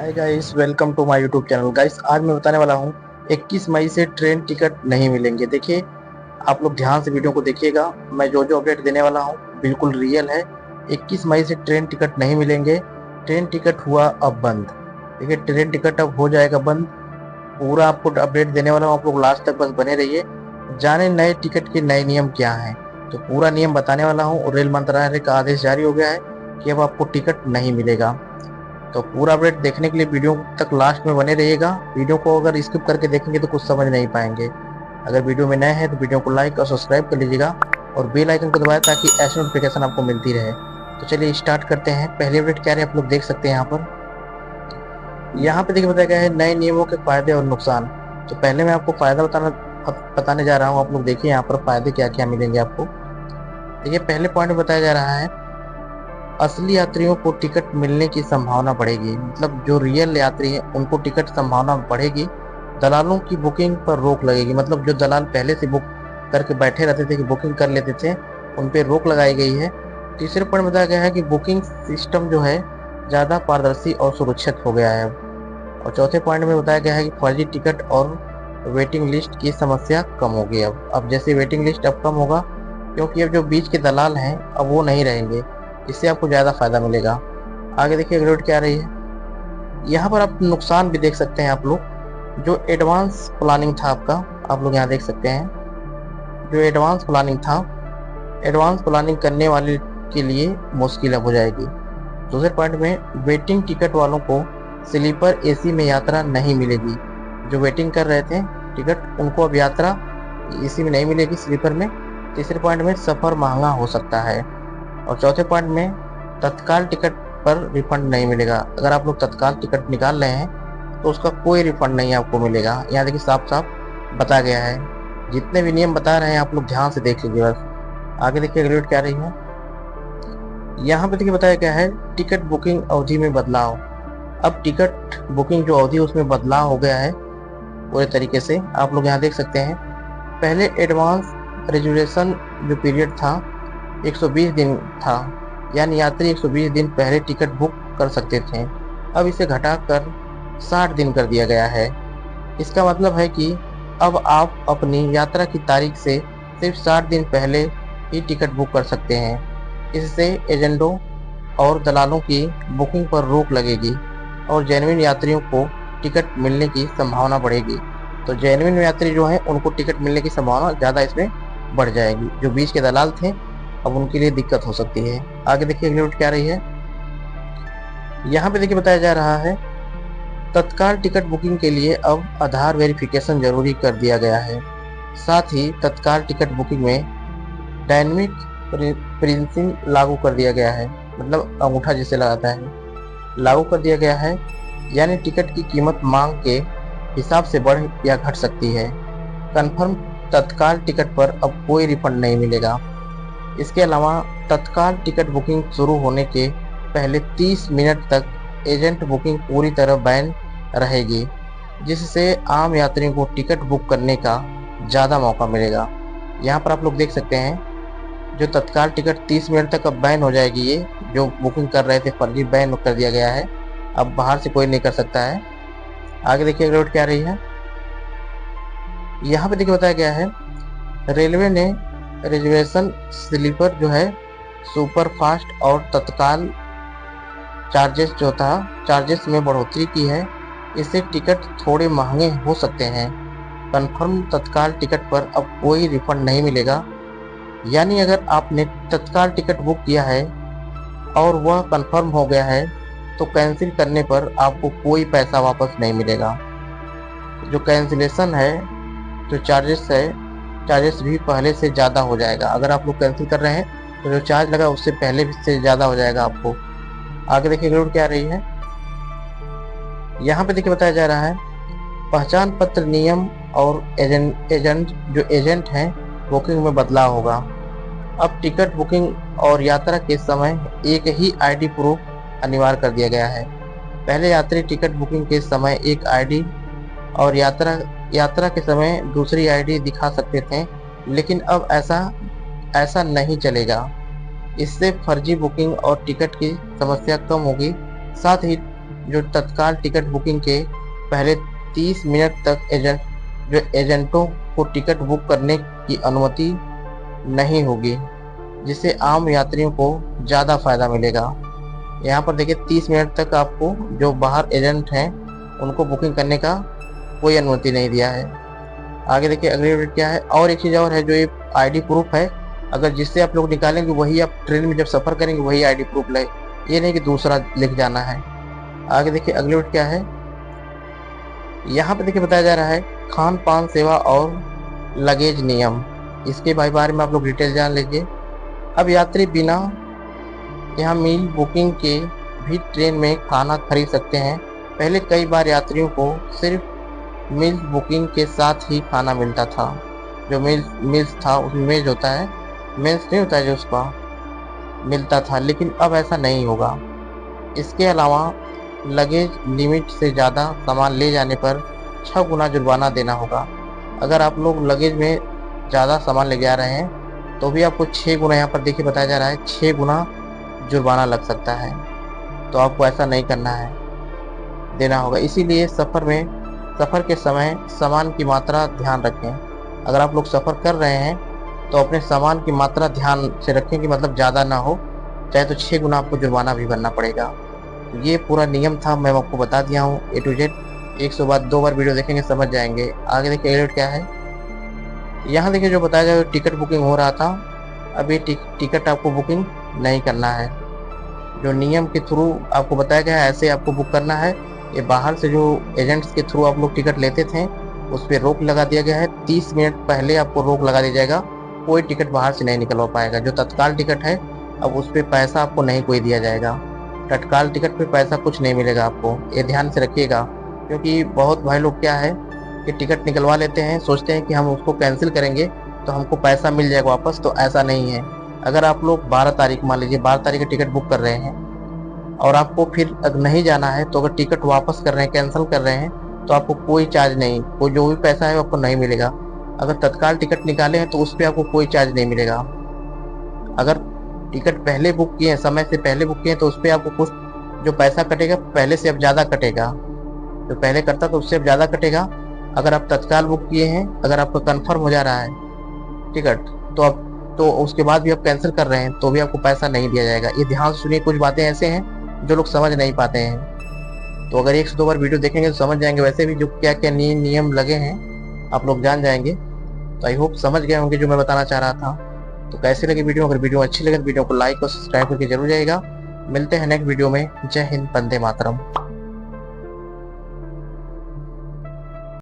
Hi guys, welcome to my YouTube channel. Guys, आज मैं बताने वाला हूँ 21 मई से ट्रेन टिकट नहीं मिलेंगे। देखिए, आप लोग ध्यान से वीडियो को देखिएगा। मैं जो जो अपडेट देने वाला हूँ बिल्कुल रियल है। 21 मई से ट्रेन टिकट नहीं मिलेंगे। ट्रेन टिकट हुआ अब बंद। देखिए, ट्रेन टिकट अब हो जाएगा बंद। पूरा आपको अपडेट देने वाला हूँ, आप लोग लास्ट तक बस बने रहिए। जाने नए टिकट के नए नियम क्या हैं, तो पूरा नियम बताने वाला हूँ। और रेल मंत्रालय का आदेश जारी हो गया है कि अब आपको टिकट नहीं मिलेगा। तो पूरा अपडेट देखने के लिए वीडियो तक लास्ट में बने रहिएगा। वीडियो को अगर स्किप करके देखेंगे तो कुछ समझ नहीं पाएंगे। अगर वीडियो में नए हैं तो वीडियो को लाइक और सब्सक्राइब कर लीजिएगा और बेल आइकन को दबाएं ताकि ऐसी नोटिफिकेशन आपको मिलती रहे। तो चलिए स्टार्ट करते हैं। पहले अपडेट क्या है आप लोग देख सकते हैं यहाँ पे देखिए बताया गया है नए नियमों के फायदे और नुकसान। तो पहले मैं आपको फायदा बताने जा रहा हूँ। आप लोग देखिए यहाँ पर फायदे क्या क्या मिलेंगे आपको। देखिए, पहले पॉइंट बताया जा रहा है असली यात्रियों को टिकट मिलने की संभावना बढ़ेगी। मतलब जो रियल यात्री हैं उनको टिकट संभावना बढ़ेगी। दलालों की बुकिंग पर रोक लगेगी। मतलब जो दलाल पहले से बुक करके बैठे रहते थे कि बुकिंग कर लेते थे, उन पर रोक लगाई गई है। तीसरे पॉइंट बताया गया है कि बुकिंग सिस्टम जो है ज़्यादा पारदर्शी और सुरक्षित हो गया है। और चौथे पॉइंट में बताया गया है कि फर्जी टिकट और वेटिंग लिस्ट की समस्या कम होगी। अब जैसे वेटिंग लिस्ट अब कम होगा, क्योंकि अब जो बीच के दलाल हैं अब वो नहीं रहेंगे। इससे आपको ज़्यादा फायदा मिलेगा। आगे देखिए अगली क्या रही है। यहाँ पर आप नुकसान भी देख सकते हैं। आप लोग जो एडवांस प्लानिंग था आपका, आप लोग यहाँ देख सकते हैं जो एडवांस प्लानिंग था, एडवांस प्लानिंग करने वाले के लिए मुश्किल अब हो जाएगी। दूसरे पॉइंट में वेटिंग टिकट वालों को स्लीपर एसी में यात्रा नहीं मिलेगी। जो वेटिंग कर रहे थे टिकट, उनको अब यात्रा एसी में नहीं मिलेगी, स्लीपर में। तीसरे पॉइंट में सफ़र महंगा हो सकता है। और चौथे पॉइंट में तत्काल टिकट पर रिफंड नहीं मिलेगा। अगर आप लोग तत्काल टिकट निकाल रहे हैं तो उसका कोई रिफंड नहीं आपको मिलेगा। यहाँ देखिए साफ साफ बता गया है। जितने भी नियम बता रहे हैं आप लोग ध्यान से देख लीजिए बस। आगे देखिए अगली क्या रही है। यहाँ पे देखिए बताया गया है टिकट बुकिंग अवधि में बदलाव। अब टिकट बुकिंग जो अवधि उसमें बदलाव हो गया है पूरे तरीके से। आप लोग यहाँ देख सकते हैं पहले एडवांस रिजर्वेशन जो पीरियड था 120 दिन था, यानी यात्री 120 दिन पहले टिकट बुक कर सकते थे। अब इसे घटाकर 60 दिन कर दिया गया है। इसका मतलब है कि अब आप अपनी यात्रा की तारीख से सिर्फ 60 दिन पहले ही टिकट बुक कर सकते हैं। इससे एजेंटों और दलालों की बुकिंग पर रोक लगेगी और जेन्युइन यात्रियों को टिकट मिलने की संभावना बढ़ेगी। तो जेन्युइन यात्री जो हैं उनको टिकट मिलने की संभावना ज़्यादा इसमें बढ़ जाएगी। जो बीच के दलाल थे अब उनके लिए दिक्कत हो सकती है। आगे देखिए अगली नोट क्या रही है। यहाँ पे देखिए बताया जा रहा है तत्काल टिकट बुकिंग के लिए अब आधार वेरिफिकेशन जरूरी कर दिया गया है। साथ ही तत्काल टिकट बुकिंग में डायनेमिक प्रिंसिंग लागू कर दिया गया है। मतलब अंगूठा जिसे लगाता है, लागू कर दिया गया है। यानी टिकट की कीमत मांग के हिसाब से बढ़ या घट सकती है। कंफर्म तत्काल टिकट पर अब कोई रिफंड नहीं मिलेगा। इसके अलावा तत्काल टिकट बुकिंग शुरू होने के पहले 30 मिनट तक एजेंट बुकिंग पूरी तरह बैन रहेगी, जिससे आम यात्रियों को टिकट बुक करने का ज़्यादा मौका मिलेगा। यहाँ पर आप लोग देख सकते हैं जो तत्काल टिकट 30 मिनट तक अब बैन हो जाएगी। ये जो बुकिंग कर रहे थे फर्जी, बैन कर दिया गया है। अब बाहर से कोई नहीं कर सकता है। आगे देखिए अगली क्या रही है। यहाँ पे देखिए बताया गया है रेलवे ने रिजर्वेशन स्लीपर जो है सुपर फास्ट और तत्काल चार्जेस में बढ़ोतरी की है। इससे टिकट थोड़े महंगे हो सकते हैं। कंफर्म तत्काल टिकट पर अब कोई रिफंड नहीं मिलेगा। यानी अगर आपने तत्काल टिकट बुक किया है और वह कंफर्म हो गया है तो कैंसिल करने पर आपको कोई पैसा वापस नहीं मिलेगा। जो कैंसिलेशन है, जो चार्जेस भी पहले से ज़्यादा हो जाएगा। अगर आप लोग कैंसिल कर रहे हैं तो जो चार्ज लगा उससे पहले से ज़्यादा हो जाएगा आपको। आगे देखिए अगली क्या रही है। यहाँ पे देखिए बताया जा रहा है पहचान पत्र नियम और एजेंट हैं बुकिंग में बदलाव होगा। अब टिकट बुकिंग और यात्रा के समय एक ही आईडी प्रूफ अनिवार्य कर दिया गया है। पहले यात्री टिकट बुकिंग के समय एक आईडी और यात्रा के समय दूसरी आईडी दिखा सकते थे, लेकिन अब ऐसा नहीं चलेगा। इससे फर्जी बुकिंग और टिकट की समस्या कम होगी। साथ ही जो तत्काल टिकट बुकिंग के पहले 30 मिनट तक एजेंटों को टिकट बुक करने की अनुमति नहीं होगी, जिससे आम यात्रियों को ज़्यादा फायदा मिलेगा। यहाँ पर देखिए 30 मिनट तक आपको जो बाहर एजेंट हैं उनको बुकिंग करने का कोई अनुमति नहीं दिया है। आगे देखिए अगली अपडेट क्या है। और एक चीज़ और है, जो ये आईडी प्रूफ है, अगर जिससे आप लोग निकालेंगे वही आप ट्रेन में जब सफ़र करेंगे वही आईडी प्रूफ ले, ये नहीं कि दूसरा लिख जाना है। आगे देखिए अगली अपडेट क्या है। यहाँ पे देखिए बताया जा रहा है खान पान सेवा और लगेज नियम, इसके बारे में आप लोग डिटेल जान लीजिए। अब यात्री बिना यहाँ मील बुकिंग के भी ट्रेन में खाना खरीद सकते हैं। पहले कई बार यात्रियों को सिर्फ मील बुकिंग के साथ ही खाना मिलता था। जो मील्स था उसमें मेज होता है, मेन्स नहीं होता है जो उसका मिलता था, लेकिन अब ऐसा नहीं होगा। इसके अलावा लगेज लिमिट से ज़्यादा सामान ले जाने पर 6 गुना जुर्माना देना होगा। अगर आप लोग लगेज में ज़्यादा सामान ले जा रहे हैं तो भी आपको 6 गुना, यहाँ पर देखिए बताया जा रहा है 6 गुना जुर्माना लग सकता है। तो आपको ऐसा नहीं करना है, देना होगा। इसीलिए सफ़र के समय सामान की मात्रा ध्यान रखें। अगर आप लोग सफ़र कर रहे हैं तो अपने सामान की मात्रा ध्यान से रखें कि मतलब ज़्यादा ना हो, चाहे तो 6 गुना आपको जुर्माना भी भरना पड़ेगा। ये पूरा नियम था, मैं आपको बता दिया हूँ A to Z। 100 bar 2 bar video देखेंगे समझ जाएंगे। आगे देखिए एडिट क्या है। यहाँ देखिए जो बताया जाए टिकट बुकिंग हो रहा था, अभी टिकट आपको बुकिंग नहीं करना है। जो नियम के थ्रू आपको बताया गया है ऐसे आपको बुक करना है। ये बाहर से जो एजेंट्स के थ्रू आप लोग टिकट लेते थे उस पर रोक लगा दिया गया है। 30 मिनट पहले आपको रोक लगा दिया जाएगा, कोई टिकट बाहर से नहीं निकलवा पाएगा। जो तत्काल टिकट है अब उस पर पैसा आपको नहीं कोई दिया जाएगा। तत्काल टिकट पे पैसा कुछ नहीं मिलेगा आपको, ये ध्यान से रखिएगा। क्योंकि बहुत भाई लोग क्या है कि टिकट निकलवा लेते हैं, सोचते हैं कि हम उसको कैंसिल करेंगे तो हमको पैसा मिल जाएगा वापस, तो ऐसा नहीं है। अगर आप लोग 12 तारीख, मान लीजिए 12 तारीख का टिकट बुक कर रहे हैं और आपको फिर नहीं जाना है, तो अगर टिकट वापस कर रहे हैं, कैंसिल कर रहे हैं, तो आपको कोई चार्ज नहीं, कोई जो भी पैसा है वो आपको नहीं मिलेगा। अगर तत्काल टिकट निकाले हैं तो उस पर आपको कोई चार्ज नहीं मिलेगा। अगर टिकट पहले बुक किए हैं, समय से पहले बुक किए हैं, तो उस पर आपको कुछ जो पैसा कटेगा पहले से अब ज़्यादा कटेगा। जो पहले करता तो उससे अब ज़्यादा कटेगा। अगर आप तत्काल बुक किए हैं, अगर आपका कन्फर्म हो जा रहा है टिकट, तो उसके बाद भी आप कैंसिल कर रहे हैं तो भी आपको पैसा नहीं दिया जाएगा। ये ध्यान से सुनिए, कुछ बातें ऐसे हैं जो लोग समझ नहीं पाते हैं। तो अगर 1 से 2 बार वीडियो देखेंगे तो समझ जाएंगे। वैसे भी जो क्या क्या नियम लगे हैं आप लोग जान जाएंगे। तो आई होप समझ गए होंगे जो मैं बताना चाह रहा था। तो कैसे लगी वीडियो? अगर वीडियो अच्छी लगे तो वीडियो को लाइक और सब्सक्राइब करके जरूर जाइएगा। मिलते हैं नेक्स्ट वीडियो में। जय हिंद, वंदे मातरम।